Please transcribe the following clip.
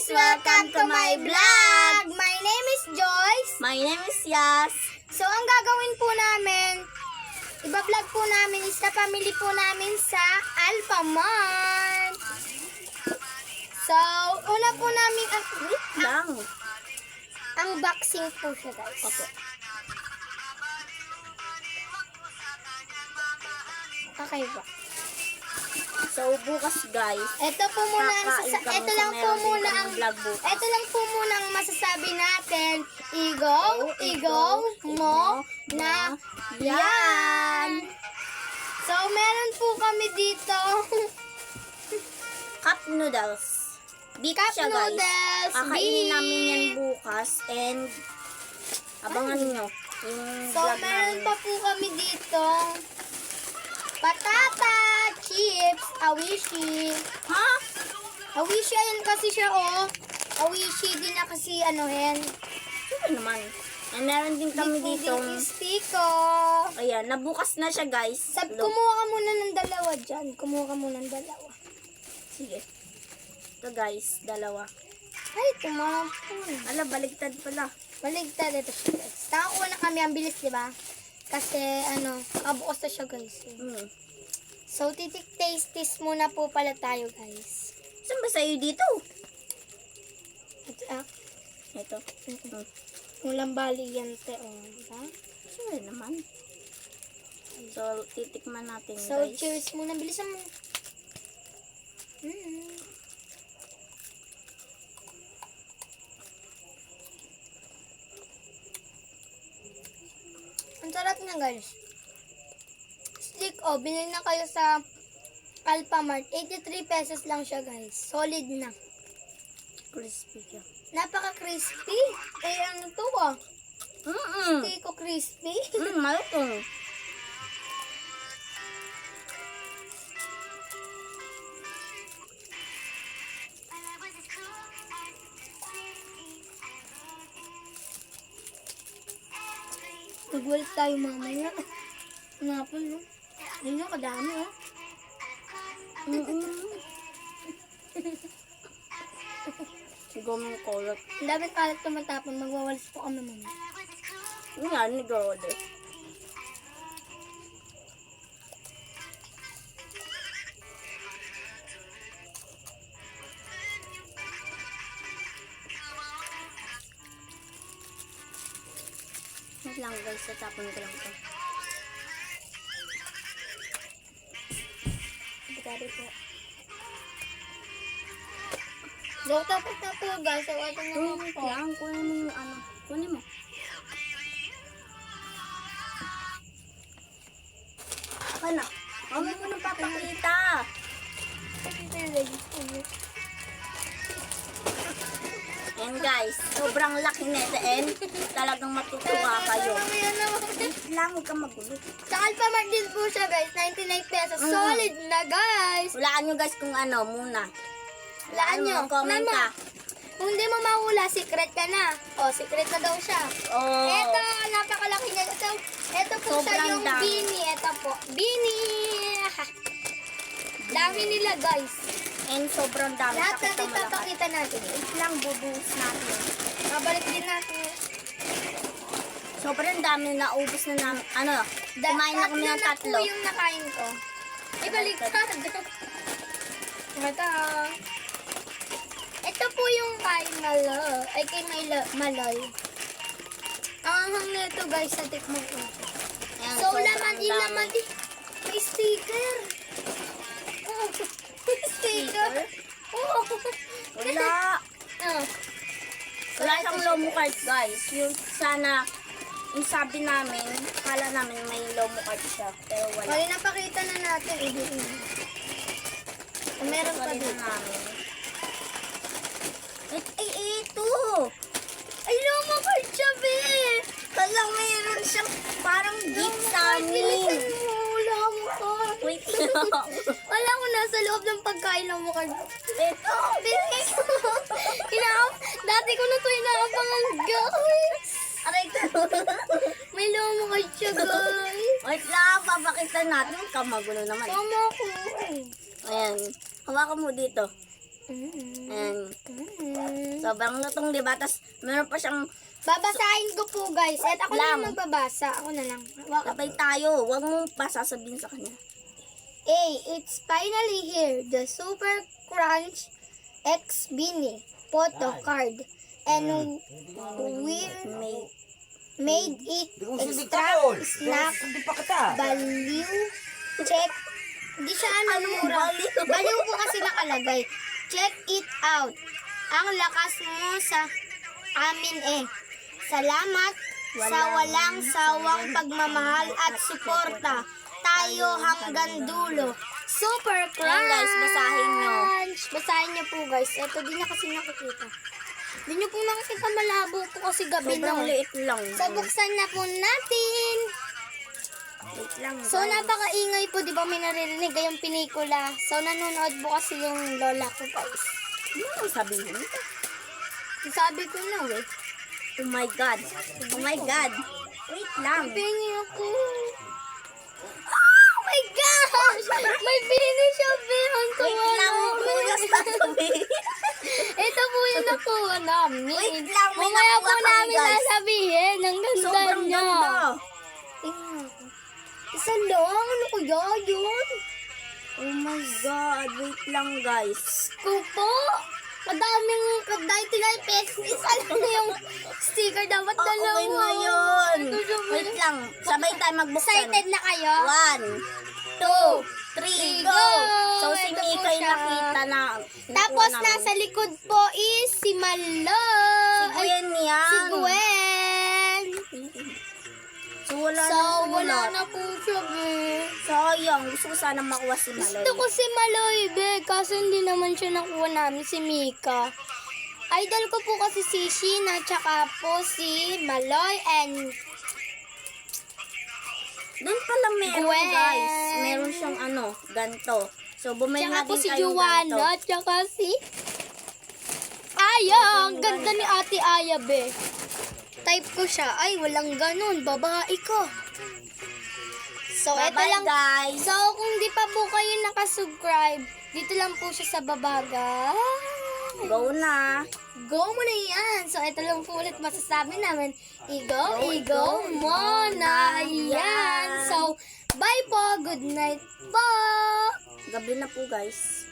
guys! Welcome to my vlog! My name is Joyce. My name is Yas. So, ang gagawin po namin, iba-vlog po namin is na family po namin sa Alphamart. So, una po namin Lang. unboxing po siya, guys. Opo. Okay ba? So, bukas guys, Ito po muna ang kakain kami ito sa lang po meron din muna kaming ang vlog bukas. ito lang po muna ang masasabi natin. Igo mo na yan. So meron po kami dito Cup noodles. Beef cup siya guys. noodles, Kakainin namin yan beef. bukas and abangan nyo yung So vlog meron namin. pa po kami dito patata, chips, awishi. Ha? Awishi ayan kasi siya oh. Awishi din na kasi ano hen. Sure naman. And meron din kami dito. Stiko. Ayan, nabukas na siya guys. Look. Kumuha ka muna ng dalawa dyan. Kumuha ka muna ng dalawa. Sige. Ito guys, dalawa. Ay, tumapon. Ala, baligtad pala. Baligtad ito siya guys. Nakakuha na kami. Ang bilis, di ba? Kasi, nakabukas na siya guys. So, taste muna po pala tayo guys. Saan ba sa'yo dito? Ito, Ito. Walang bali yan, te. Oh, diba? Sure naman. So, titikman natin So, guys. cheers muna. Bilisan mo. Ang sarap na guys. Stick binili na kayo sa Alphamart. 83 pesos lang siya guys. Solid na. Crispy siya. Napaka-crispy. Ano to ah? Stick crispy. Malutong. Nagwalis tayo mamaya. Napon no? Ayun yung kadami oh. Siguro mong kolot. Ang dami kalat tumatapon. Magwawalis po kami mamaya. Yun nga, nag-order. Wait lang guys, tatapon ko lang ito. Pagkari po. So, tapos na po guys. So, ito na naman po. Yan, kunin mo yung ano. Kunin mo. Ako na. Kami mo nang papakita. Yan guys, sobrang laki nito and talagang matutuwa kayo. Wait lang, huwag kang magulo. Sa Alphamart din po siya guys. 99 pesos. Solid na guys. Hulaan nyo guys kung ano muna. Hulaan nyo. Comment ka. Kung hindi mo mahula, secret ka na. O, secret na daw siya. Oh. Ito, napakalaki niya. Ito po siya Sobrang yung dami. beanie. Ito po. Beanie. Dami nila guys. And sobrang dami. Lahat Pakita natin mo lahat. papakita natin. Wait lang, bubuhos natin. Babalik din natin. Sobrang dami, naubos na namin. Ano, kumain na kami ng tatlo. Tatlo na po yung nakain ko. Ibaliktad. Ito. Ito po yung kay Maloy. Ay, kay Maloy. Ang anghang nito guys, sa tikman ko. Ayan, So, sobrang laman, dami. ilaman din. May sticker. Oh, may sticker. Oh. Wala. Oh. Wala siyang lomo card guys. Yung sana, yung sabi namin, kala namin may lomo card siya. Pero wala. Wala, napakita na natin. Meron pa Wala din. namin. Ay, ito! Ay, lomo card siya, be! Talang mayroon siyang parang gift sa amin. Wala mo card. Wait lang. Wala ko nasa loob ng pagkain lomo card. Ito! Dati ko na ito inaabangan, guys. Aray ko. May lomo card siya, guys. Wait lang, papakita natin. Kamagulo naman. Tama ko. Ayan. Hawakan mo dito. Ayan. Sobrang lutong, di ba? Tapos, meron pa siyang Babasahin ko po guys. At ako na Lang. lang magbabasa. Ako na lang. sabay tayo. Huwag mong pa sasabihin sa kanya. A, it's finally here. The Super Crunch X Beanie photo card. And we made it extra snack value. Check. Hindi siya ano mura. Value po kasi nakalagay. Check it out. Ang lakas mo sa amin eh. Salamat sa walang sawang pagmamahal at suporta. Tayo hanggang dulo. Super Crunch! Ayan, guys, basahin nyo. Basahin nyo po guys. Ito din na kasi nakikita. Hindi nyo po nakikita, malabo po kasi gabi na. Sobrang liit lang. So buksan na po natin. Liit lang. So napakaingay po, di ba may naririnig yung pinikula. So nanonood po kasi yung lola ko guys. Ano ang sabihin? Sabi ko na eh. Oh my God. Oh my God. Wait lang. Pingi ako. Oh my gosh! May bini siya, Ang Wait tuwa lang. Kuya, sasabihin. Ito po yung nakuha namin. Wait lang, may Mamaya po nakuha kami, namin guys. sasabihin. Ang ganda Sobrang niya. ganda. Tingnan ko. Isa lang. Ano kaya yun? Oh my God. Wait lang, guys. Ko po. Kadaming, kahit tinay pesos. Isa lang yung sticker. Dapat dalawa. Okay na yun. Ito sabi- Wait lang. Sabay tayo magbuksan. Excited na kayo? 1, 2, 3, go! So, si Ito po Mika yung siya. nakita na. Tapos nakuha namin. nasa likod po is si Malo. Si Gwen yan. Si Gwen. So, wala So, na wala sumulat. na po siya, be. Sayang. Gusto ko sana makuha si Maloy. Gusto ko si Maloy, be. Kaso hindi naman siya nakuha namin, si Mika. Idol ko po kasi si Sheena, tsaka po si Maloy and Doon pala meron, Gwen. guys. Meron siyang ganto. So, bumili tsaka na po din si kayong Juana, ganto. tsaka si Aya. Ang ganda ni Ate Aya, be. Type ko siya. Ay, walang ganun. Babae ko. So, eto Bye-bye, lang. guys. So, kung di pa po kayo nakasubscribe, dito lang po siya sa babaga. Go na. Go mo na yan. So, ito lang po ulit masasabi namin. Igo mo na yan. So, bye po. Good night po. Gabi na po, guys.